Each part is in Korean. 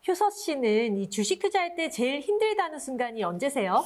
효서 씨는 이 주식 투자할 때 제일 힘들다는 순간이 언제세요?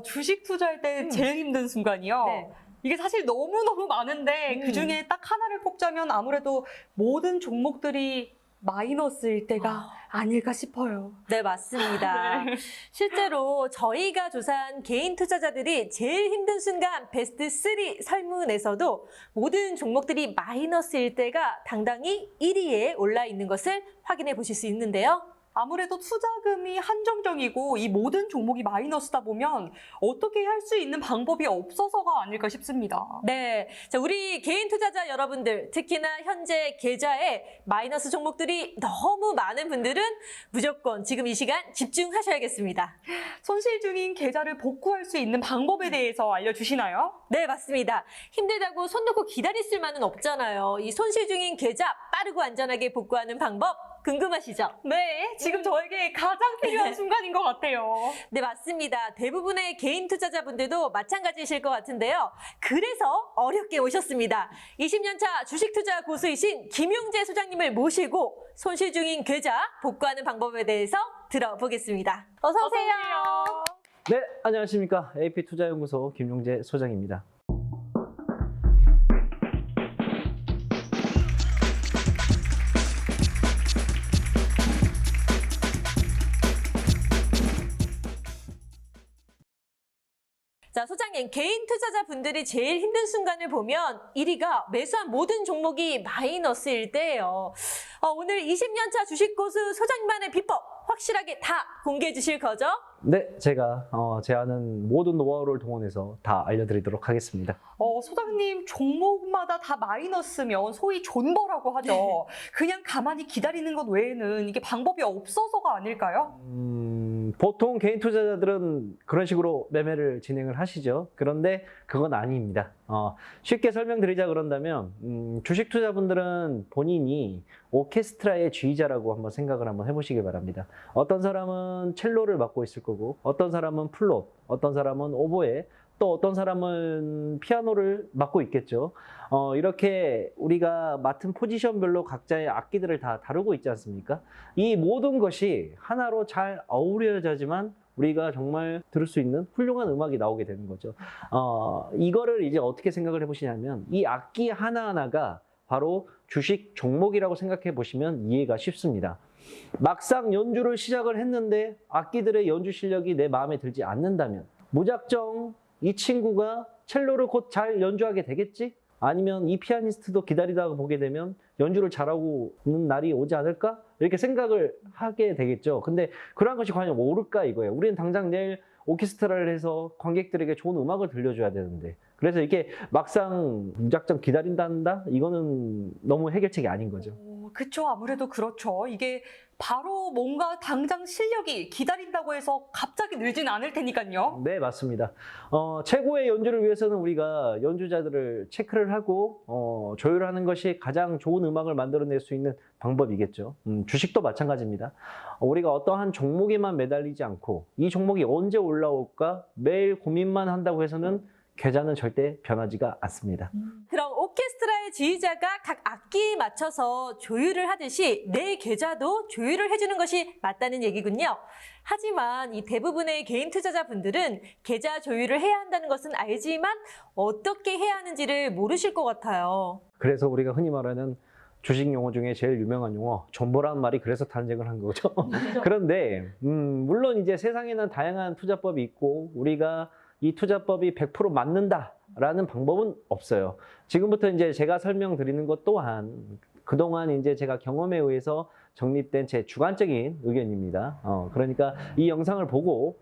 주식 투자할 때 제일 힘든 순간이요. 네. 이게 사실 너무너무 많은데 그중에 딱 하나를 꼽자면 아무래도 모든 종목들이 마이너스일 때가 아닐까 싶어요. 네, 맞습니다. 네. 실제로 저희가 조사한 개인 투자자들이 제일 힘든 순간 베스트 3 설문에서도 모든 종목들이 마이너스일 때가 당당히 1위에 올라 있는 것을 확인해 보실 수 있는데요. 아무래도 투자금이 한정적이고 이 모든 종목이 마이너스다 보면 어떻게 할 수 있는 방법이 없어서가 아닐까 싶습니다. 네, 자, 우리 개인 투자자 여러분들, 특히나 현재 계좌에 마이너스 종목들이 너무 많은 분들은 무조건 지금 이 시간 집중하셔야겠습니다. 손실 중인 계좌를 복구할 수 있는 방법에 대해서 알려주시나요? 네, 맞습니다. 힘들다고 손 놓고 기다릴 수만은 없잖아요. 이 손실 중인 계좌 빠르고 안전하게 복구하는 방법 궁금하시죠? 네, 지금 저에게 가장 필요한 순간인 것 같아요. 네, 맞습니다. 대부분의 개인 투자자분들도 마찬가지이실 것 같은데요. 그래서 어렵게 오셨습니다. 20년차 주식 투자 고수이신 김용재 소장님을 모시고 손실 중인 계좌 복구하는 방법에 대해서 들어보겠습니다. 어서 오세요. 네, 안녕하십니까. AP투자연구소 김용재 소장입니다. 자, 소장님, 개인 투자자분들이 제일 힘든 순간을 보면 1위가 매수한 모든 종목이 마이너스일 때예요. 오늘 20년차 주식 고수 소장님만의 비법 확실하게 다 공개해 주실 거죠? 네, 제가 제 아는 모든 노하우를 동원해서 다 알려드리도록 하겠습니다. 소장님, 종목마다 다 마이너스면 소위 존버라고 하죠. 그냥 가만히 기다리는 것 외에는 이게 방법이 없어서가 아닐까요? 보통 개인 투자자들은 그런 식으로 매매를 진행을 하시죠. 그런데 그건 아닙니다. 쉽게 설명드리자 그런다면 주식 투자분들은 본인이 오케스트라의 지휘자라고 한번 생각을 한번 해보시기 바랍니다. 어떤 사람은 첼로를 맡고 있을 거고, 어떤 사람은 플룻, 어떤 사람은 오보에, 또 어떤 사람은 피아노를 맡고 있겠죠. 이렇게 우리가 맡은 포지션별로 각자의 악기들을 다 다루고 있지 않습니까? 이 모든 것이 하나로 잘 어우러져야지만 우리가 정말 들을 수 있는 훌륭한 음악이 나오게 되는 거죠. 이거를 이제 어떻게 생각을 해보시냐면 이 악기 하나하나가 바로 주식 종목이라고 생각해 보시면 이해가 쉽습니다. 막상 연주를 시작을 했는데 악기들의 연주 실력이 내 마음에 들지 않는다면 무작정 이 친구가 첼로를 곧 잘 연주하게 되겠지? 아니면 이 피아니스트도 기다리다가 보게 되면 연주를 잘하고 있는 날이 오지 않을까? 이렇게 생각을 하게 되겠죠. 근데 그러한 것이 과연 옳을까 이거예요. 우리는 당장 내일 오케스트라를 해서 관객들에게 좋은 음악을 들려줘야 되는데, 그래서 이게 막상 무작정 기다린다? 이거는 너무 해결책이 아닌 거죠. 그쵸. 아무래도 그렇죠. 이게 바로 뭔가 당장 실력이 기다린다고 해서 갑자기 늘지는 않을 테니까요. 네, 맞습니다. 최고의 연주를 위해서는 우리가 연주자들을 체크를 하고 조율하는 것이 가장 좋은 음악을 만들어낼 수 있는 방법이겠죠. 주식도 마찬가지입니다. 우리가 어떠한 종목에만 매달리지 않고 이 종목이 언제 올라올까 매일 고민만 한다고 해서는 계좌는 절대 변하지가 않습니다. 그럼 오케스트라의 지휘자가 각 악기에 맞춰서 조율을 하듯이 내 계좌도 조율을 해주는 것이 맞다는 얘기군요. 하지만 이 대부분의 개인 투자자분들은 계좌 조율을 해야 한다는 것은 알지만 어떻게 해야 하는지를 모르실 것 같아요. 그래서 우리가 흔히 말하는 주식 용어 중에 제일 유명한 용어, 존버라는 말이 그래서 탄생을 한 거죠. 그런데 물론 이제 세상에는 다양한 투자법이 있고 우리가 이 투자법이 100% 맞는다라는 방법은 없어요. 지금부터 이제 제가 설명드리는 것 또한 그동안 이제 제가 경험에 의해서 정립된 제 주관적인 의견입니다. 그러니까 이 영상을 보고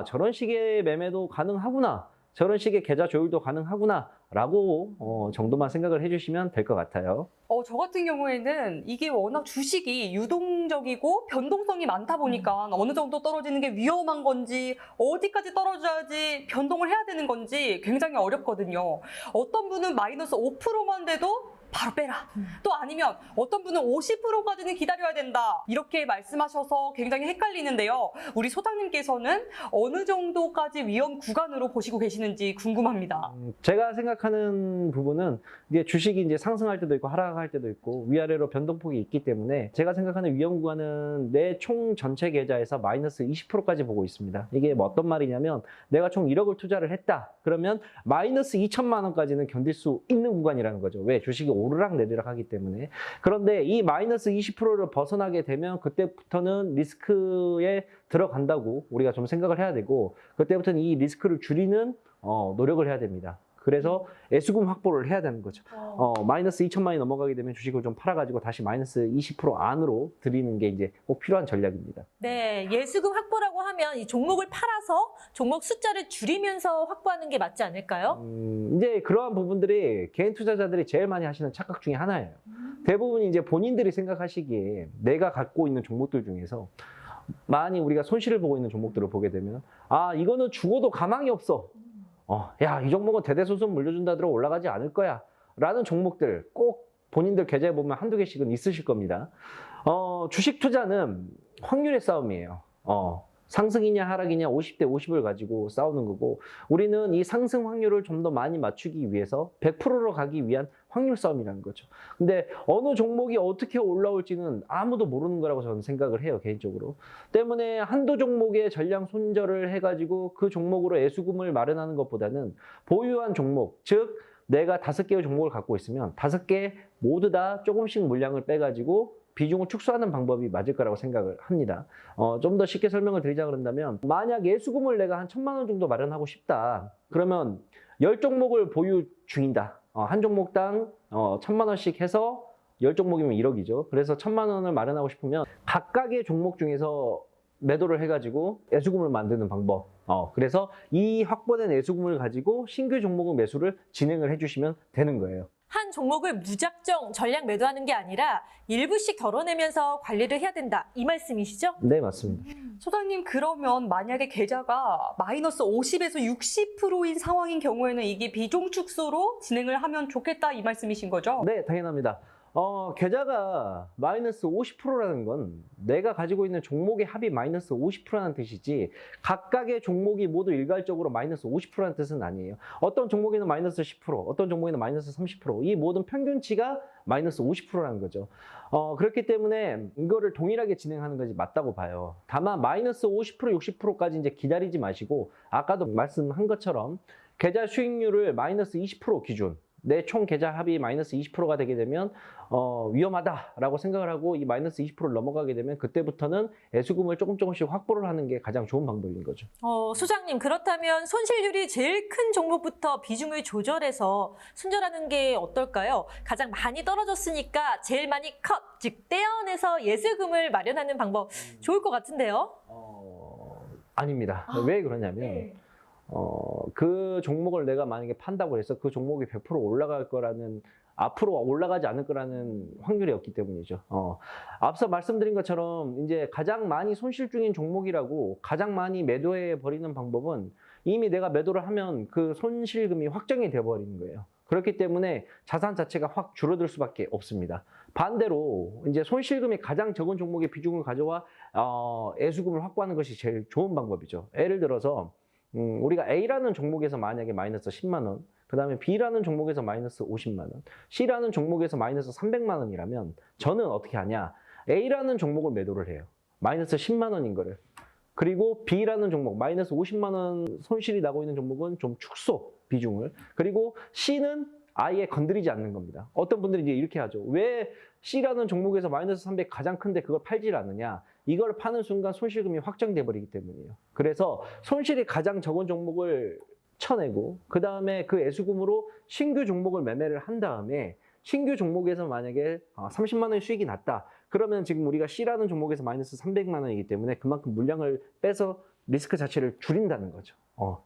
저런 식의 매매도 가능하구나, 저런 식의 계좌 조율도 가능하구나 라고 정도만 생각을 해주시면 될 것 같아요. 저 같은 경우에는 이게 워낙 주식이 유동적이고 변동성이 많다 보니까 어느 정도 떨어지는 게 위험한 건지 어디까지 떨어져야지 변동을 해야 되는 건지 굉장히 어렵거든요. 어떤 분은 마이너스 5%만 돼도 바로 빼라. 또 아니면 어떤 분은 50%까지는 기다려야 된다. 이렇게 말씀하셔서 굉장히 헷갈리는데요. 우리 소장님께서는 어느 정도까지 위험 구간으로 보시고 계시는지 궁금합니다. 제가 생각하는 부분은 이제 주식이 이제 상승할 때도 있고 하락할 때도 있고 위아래로 변동폭이 있기 때문에 제가 생각하는 위험 구간은 내 총 전체 계좌에서 마이너스 20%까지 보고 있습니다. 이게 뭐 어떤 말이냐면 내가 총 1억을 투자를 했다. 그러면 마이너스 2천만 원까지는 견딜 수 있는 구간이라는 거죠. 왜? 주식이 오르락 내리락 하기 때문에. 그런데 이 마이너스 20%를 벗어나게 되면 그때부터는 리스크에 들어간다고 우리가 좀 생각을 해야 되고 그때부터는 이 리스크를 줄이는 노력을 해야 됩니다. 그래서 예수금 확보를 해야 되는 거죠. 마이너스 2천만이 넘어가게 되면 주식을 좀 팔아가지고 다시 마이너스 20% 안으로 드리는 게 이제 꼭 필요한 전략입니다. 네, 예수금 확보라고 하면 이 종목을 팔아서 종목 숫자를 줄이면서 확보하는 게 맞지 않을까요? 이제 그러한 부분들이 개인 투자자들이 제일 많이 하시는 착각 중에 하나예요. 대부분이 이제 본인들이 생각하시기에 내가 갖고 있는 종목들 중에서 많이 우리가 손실을 보고 있는 종목들을 보게 되면 아, 이거는 죽어도 가망이 없어. 야, 이 종목은 대대손손 물려준다 들어 올라가지 않을 거야. 라는 종목들 꼭 본인들 계좌에 보면 한두 개씩은 있으실 겁니다. 주식 투자는 확률의 싸움이에요. 상승이냐 하락이냐 50대 50을 가지고 싸우는 거고 우리는 이 상승 확률을 좀 더 많이 맞추기 위해서 100%로 가기 위한 확률 싸움이라는 거죠. 근데 어느 종목이 어떻게 올라올지는 아무도 모르는 거라고 저는 생각을 해요, 개인적으로. 때문에 한두 종목의 전량 손절을 해가지고 그 종목으로 애수금을 마련하는 것보다는 보유한 종목, 즉 내가 5개의 종목을 갖고 있으면 5개 모두 다 조금씩 물량을 빼가지고 비중을 축소하는 방법이 맞을 거라고 생각을 합니다. 좀 더 쉽게 설명을 드리자 그런다면 만약 예수금을 내가 한 1,000만 원 정도 마련하고 싶다. 그러면 10종목을 보유 중이다. 한 종목당 1,000만 원씩 해서 10종목이면 1억이죠. 그래서 1,000만 원을 마련하고 싶으면 각각의 종목 중에서 매도를 해가지고 예수금을 만드는 방법. 그래서 이 확보된 예수금을 가지고 신규 종목 매수를 진행을 해주시면 되는 거예요. 한 종목을 무작정 전량 매도하는 게 아니라 일부씩 덜어내면서 관리를 해야 된다. 이 말씀이시죠? 네, 맞습니다. 소장님, 그러면 만약에 계좌가 마이너스 50에서 60%인 상황인 경우에는 이게 비중 축소로 진행을 하면 좋겠다 이 말씀이신 거죠? 네, 당연합니다. 계좌가 마이너스 50%라는 건 내가 가지고 있는 종목의 합이 마이너스 50%라는 뜻이지 각각의 종목이 모두 일괄적으로 마이너스 50%라는 뜻은 아니에요. 어떤 종목에는 마이너스 10%, 어떤 종목에는 마이너스 30%, 이 모든 평균치가 마이너스 50%라는 거죠. 그렇기 때문에 이거를 동일하게 진행하는 것이 맞다고 봐요. 다만 마이너스 50%, 60%까지 이제 기다리지 마시고 아까도 말씀한 것처럼 계좌 수익률을 마이너스 20% 기준 내 총 계좌 합이 마이너스 20%가 되게 되면 위험하다라고 생각을 하고 이 마이너스 20%를 넘어가게 되면 그때부터는 애수금을 조금씩 확보를 하는 게 가장 좋은 방법인 거죠. 소장님, 그렇다면 손실률이 제일 큰 종목부터 비중을 조절해서 손절하는 게 어떨까요? 가장 많이 떨어졌으니까 제일 많이 컷, 즉 떼어내서 예수금을 마련하는 방법 좋을 것 같은데요? 아닙니다. 왜 그러냐면 네. 그 종목을 내가 만약에 판다고 해서 그 종목이 100% 올라갈 거라는 앞으로 올라가지 않을 거라는 확률이 없기 때문이죠. 앞서 말씀드린 것처럼 이제 가장 많이 손실 중인 종목이라고 가장 많이 매도해 버리는 방법은 이미 내가 매도를 하면 그 손실금이 확정이 돼 버리는 거예요. 그렇기 때문에 자산 자체가 확 줄어들 수밖에 없습니다. 반대로 이제 손실금이 가장 적은 종목의 비중을 가져와 애수금을 확보하는 것이 제일 좋은 방법이죠. 예를 들어서 우리가 A라는 종목에서 만약에 마이너스 10만 원, 그 다음에 B라는 종목에서 마이너스 50만 원, C라는 종목에서 마이너스 300만 원이라면 저는 어떻게 하냐? A라는 종목을 매도를 해요. 마이너스 10만 원인 거를. 그리고 B라는 종목, 마이너스 50만 원 손실이 나고 있는 종목은 좀 축소 비중을. 그리고 C는 아예 건드리지 않는 겁니다. 어떤 분들이 이제 이렇게 하죠. 왜 C라는 종목에서 마이너스 300 가장 큰데 그걸 팔질 않느냐? 이걸 파는 순간 손실금이 확정돼 버리기 때문이에요. 그래서 손실이 가장 적은 종목을 쳐내고 그 다음에 그 애수금으로 신규 종목을 매매를 한 다음에 신규 종목에서 만약에 30만 원의 수익이 났다. 그러면 지금 우리가 C라는 종목에서 마이너스 300만 원이기 때문에 그만큼 물량을 빼서 리스크 자체를 줄인다는 거죠.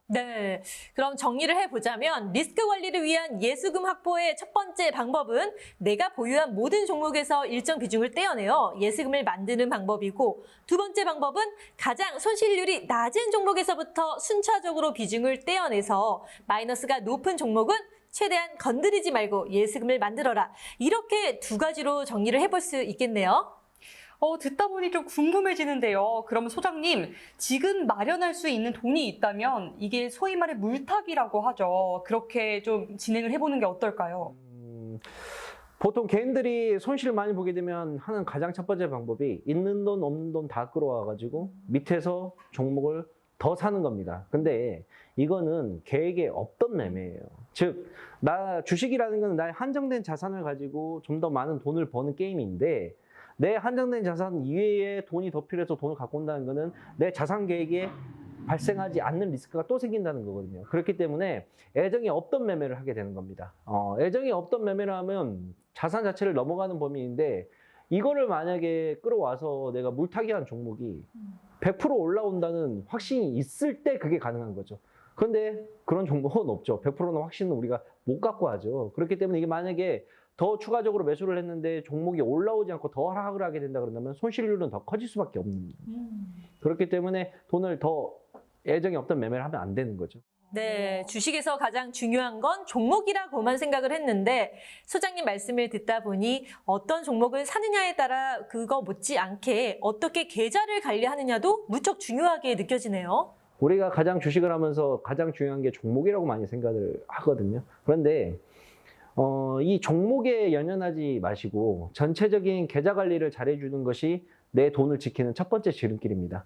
네, 그럼 정리를 해보자면 리스크 관리를 위한 예수금 확보의 첫 번째 방법은 내가 보유한 모든 종목에서 일정 비중을 떼어내어 예수금을 만드는 방법이고 두 번째 방법은 가장 손실률이 낮은 종목에서부터 순차적으로 비중을 떼어내서 마이너스가 높은 종목은 최대한 건드리지 말고 예수금을 만들어라. 이렇게 두 가지로 정리를 해볼 수 있겠네요. 듣다 보니 좀 궁금해지는데요. 그러면 소장님, 지금 마련할 수 있는 돈이 있다면 이게 소위 말해 물타기라고 하죠. 그렇게 좀 진행을 해보는 게 어떨까요? 보통 개인들이 손실을 많이 보게 되면 하는 가장 첫 번째 방법이 있는 돈 없는 돈 다 끌어와가지고 밑에서 종목을 더 사는 겁니다. 근데 이거는 계획에 없던 매매예요. 즉, 나 주식이라는 건 나의 한정된 자산을 가지고 좀 더 많은 돈을 버는 게임인데 내 한정된 자산 이외에 돈이 더 필요해서 돈을 갖고 온다는 거는 내 자산 계획에 발생하지 않는 리스크가 또 생긴다는 거거든요. 그렇기 때문에 애정이 없던 매매를 하게 되는 겁니다. 애정이 없던 매매를 하면 자산 자체를 넘어가는 범위인데 이거를 만약에 끌어와서 내가 물타기한 종목이 100% 올라온다는 확신이 있을 때 그게 가능한 거죠. 그런데 그런 종목은 없죠. 100%는 확신은 우리가 못 갖고 하죠. 그렇기 때문에 이게 만약에 더 추가적으로 매수를 했는데 종목이 올라오지 않고 더 하락을 하게 된다 그런다면 손실률은 더 커질 수밖에 없는 거예요. 그렇기 때문에 돈을 더 애정이 없던 매매를 하면 안 되는 거죠. 네, 주식에서 가장 중요한 건 종목이라고만 생각을 했는데 소장님 말씀을 듣다 보니 어떤 종목을 사느냐에 따라 그거 못지않게 어떻게 계좌를 관리하느냐도 무척 중요하게 느껴지네요. 우리가 가장 주식을 하면서 가장 중요한 게 종목이라고 많이 생각을 하거든요. 그런데 이 종목에 연연하지 마시고 전체적인 계좌 관리를 잘해주는 것이 내 돈을 지키는 첫 번째 지름길입니다.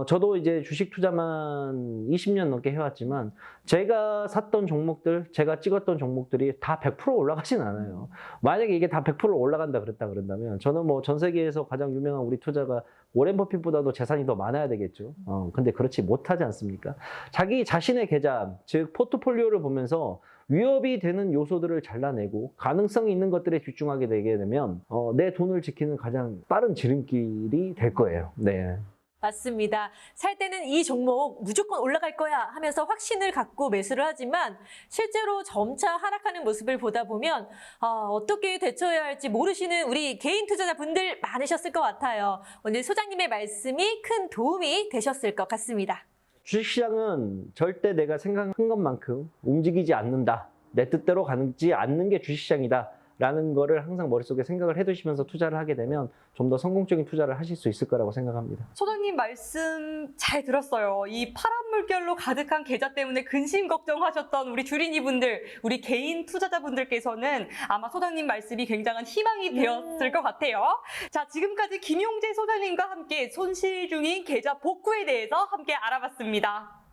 저도 이제 주식 투자만 20년 넘게 해왔지만 제가 샀던 종목들, 제가 찍었던 종목들이 다 100% 올라가진 않아요. 만약에 이게 다 100% 올라간다 그런다면 저는 뭐 전 세계에서 가장 유명한 우리 투자가 워렌 버핏보다도 재산이 더 많아야 되겠죠. 근데 그렇지 못하지 않습니까? 자기 자신의 계좌, 즉 포트폴리오를 보면서 위협이 되는 요소들을 잘라내고 가능성이 있는 것들에 집중하게 되게 되면 내 돈을 지키는 가장 빠른 지름길이 될 거예요. 네. 맞습니다. 살 때는 이 종목 무조건 올라갈 거야 하면서 확신을 갖고 매수를 하지만 실제로 점차 하락하는 모습을 보다 보면 어떻게 대처해야 할지 모르시는 우리 개인 투자자분들 많으셨을 것 같아요. 오늘 소장님의 말씀이 큰 도움이 되셨을 것 같습니다. 주식시장은 절대 내가 생각한 것만큼 움직이지 않는다. 내 뜻대로 가지 않는 게 주식시장이다. 라는 거를 항상 머릿속에 생각을 해두시면서 투자를 하게 되면 좀 더 성공적인 투자를 하실 수 있을 거라고 생각합니다. 소장님 말씀 잘 들었어요. 이 파란 물결로 가득한 계좌 때문에 근심 걱정하셨던 우리 주린이 분들, 우리 개인 투자자분들께서는 아마 소장님 말씀이 굉장한 희망이 되었을 것 같아요. 자, 지금까지 김용재 소장님과 함께 손실 중인 계좌 복구에 대해서 함께 알아봤습니다.